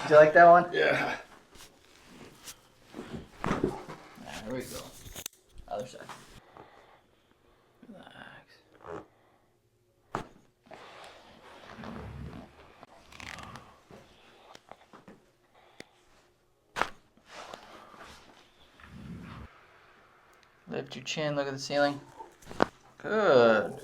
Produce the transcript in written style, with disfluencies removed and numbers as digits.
Do you like that one? Yeah. There we go. Other side. Relax. Lift your chin, look at the ceiling. Good.